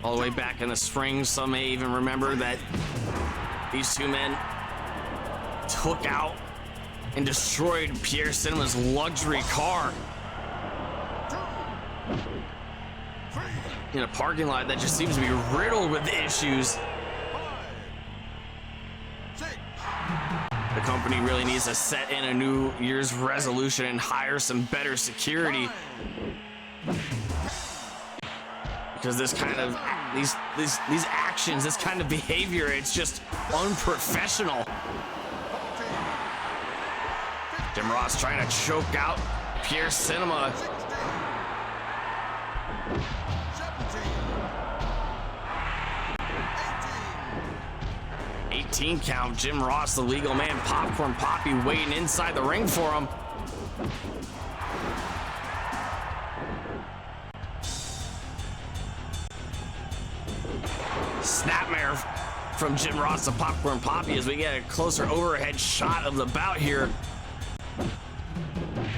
All the way back in the spring, some may even remember that these two men took out and destroyed Pierre Cinema's luxury car in a parking lot that just seems to be riddled with issues. 5, 6, The company really needs to set in a New Year's resolution and hire some better security. Because this kind of, these actions, this kind of behavior, it's just unprofessional. Jim Ross trying to choke out Pierre Cinema. 18 count. Jim Ross, the legal man. Popcorn Poppy waiting inside the ring for him. Snapmare from Jim Ross to Popcorn Poppy as we get a closer overhead shot of the bout here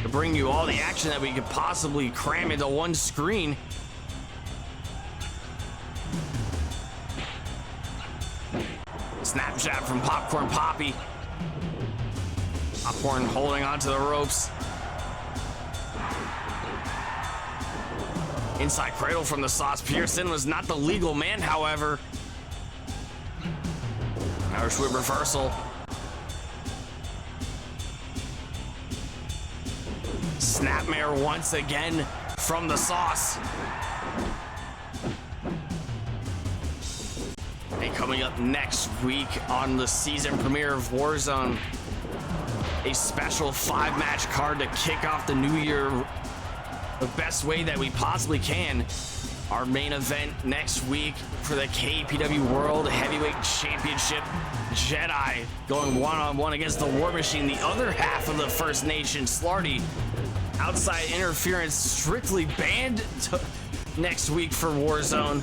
to bring you all the action that we could possibly cram into one screen. Snap jab from Popcorn Poppy. Popcorn holding onto the ropes. Inside cradle from the Sauce. Pearson was not the legal man, however. Irish whip reversal. Snapmare once again from the Sauce. And coming up next week on the season premiere of War Zone, a special 5-match card to kick off the new year the best way that we possibly can. Our main event next week for the KPW World Heavyweight Championship. Jedi going one-on-one against the War Machine, the other half of the First Nation. Slarty, outside interference strictly banned next week for War Zone.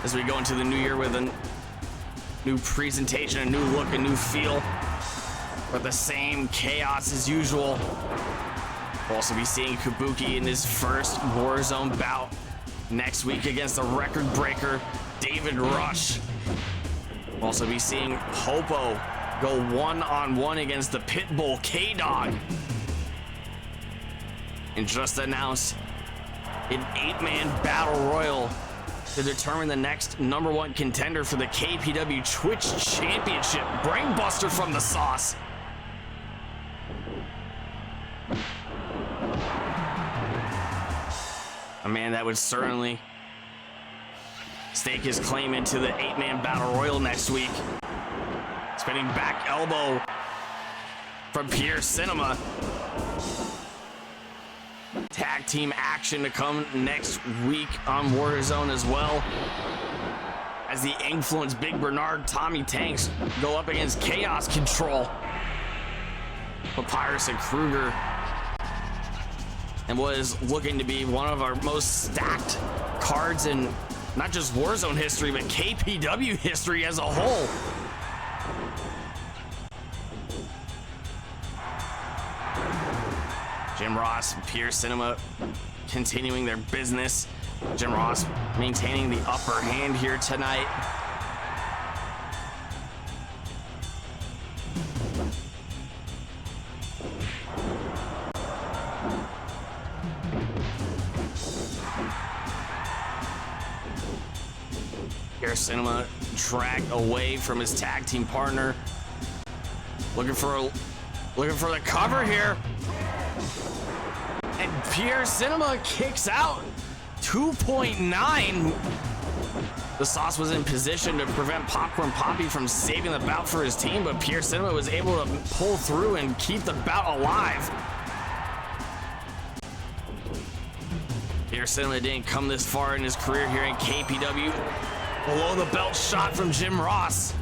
As we go into the new year with a new presentation, a new look, a new feel, but the same chaos as usual. We'll also be seeing Kabuki in his first War Zone bout next week against the record breaker David Rush. We'll also be seeing Popo go one-on-one against the Pitbull K-Dog. And just announced an 8-man battle royal to determine the next #1 contender for the KPW Twitch Championship. Brainbuster from the Sauce. A man that would certainly stake his claim into the 8-man battle royal next week. Spinning back elbow from Pierre Cinema. Tag team action to come next week on Warzone as well, as the Influence Big Bernard Tommy Tanks go up against Chaos Control, Papyrus and Kruger, and what is looking to be one of our most stacked cards in not just Warzone history, but KPW history as a whole. Jim Ross and Pierre Cinema continuing their business. Jim Ross maintaining the upper hand here tonight. Pierre Cinema dragged away from his tag team partner. Looking for the cover here. And Pierre Cinema kicks out. 2.9. The Sauce was in position to prevent Popcorn Poppy from saving the bout for his team, but Pierre Cinema was able to pull through and keep the bout alive. Pierre Cinema didn't come this far in his career here in KPW. Below the belt shot from Jim Ross.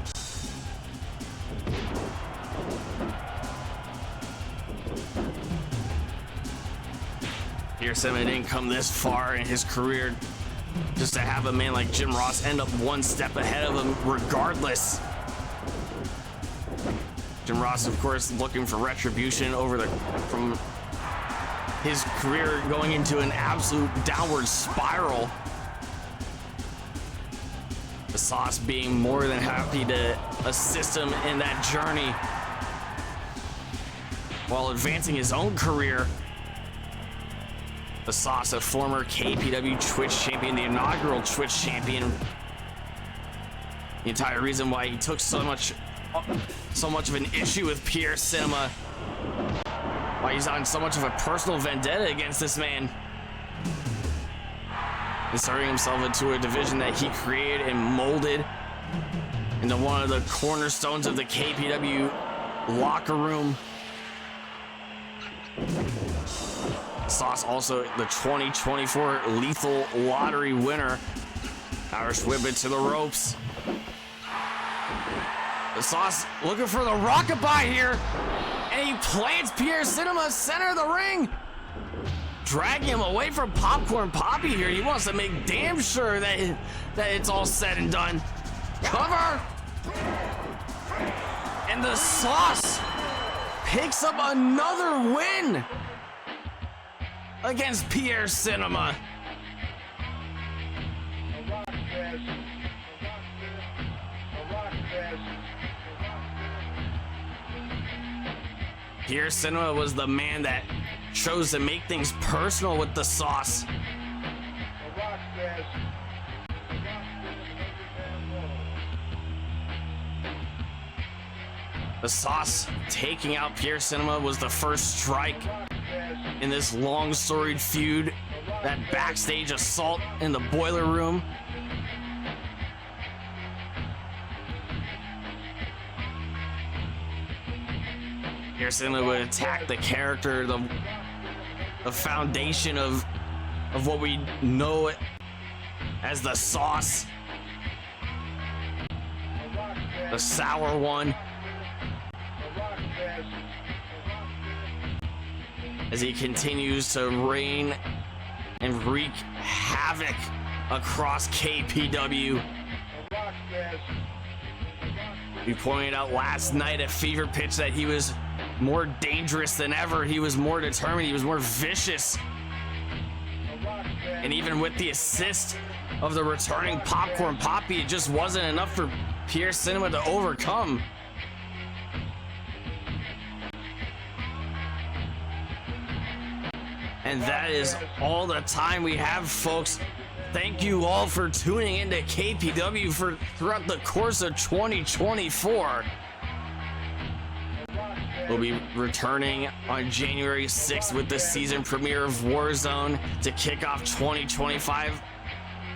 Pierre Cinema didn't come this far in his career just to have a man like Jim Ross end up one step ahead of him regardless. Jim Ross, of course, looking for retribution from his career going into an absolute downward spiral. The Sauce being more than happy to assist him in that journey while advancing his own career. The Sauce, a former KPW Twitch champion, the inaugural Twitch champion. The entire reason why he took so much so much of an issue with Pierre Cinema. Why he's on so much of a personal vendetta against this man. Inserting himself into a division that he created and molded into one of the cornerstones of the KPW locker room. Sauce also the 2024 Lethal Lottery winner. Irish whip it to the ropes. The Sauce looking for the rockabye here. And he plants Pierre Cinema center of the ring. Dragging him away from Popcorn Poppy here. He wants to make damn sure that it's all said and done. Cover. And the Sauce picks up another win against Pierre Cinema. Pierre Cinema was the man that chose to make things personal with the Sauce. The Sauce taking out Pierre Cinema was the first strike in this long storied feud, that backstage assault in the boiler room. Pierre Cinema would attack the character, the foundation of what we know as the Sauce, the sour one, as he continues to reign and wreak havoc across KPW. We pointed out last night at Fever Pitch that he was more dangerous than ever. He was more determined. He was more vicious. And even with the assist of the returning Popcorn Poppy, it just wasn't enough for Pierre Cinema to overcome. And that is all the time we have, folks. Thank you all for tuning into KPW throughout the course of 2024. We'll be returning on January 6th with the season premiere of War Zone to kick off 2025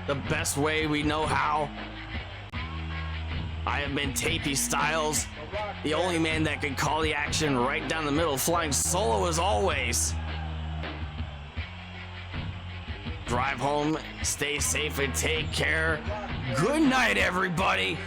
the best way we know how. I have been Tapey Styles, the only man that can call the action right down the middle, flying solo as always. Drive home, stay safe, and take care. Good night, everybody.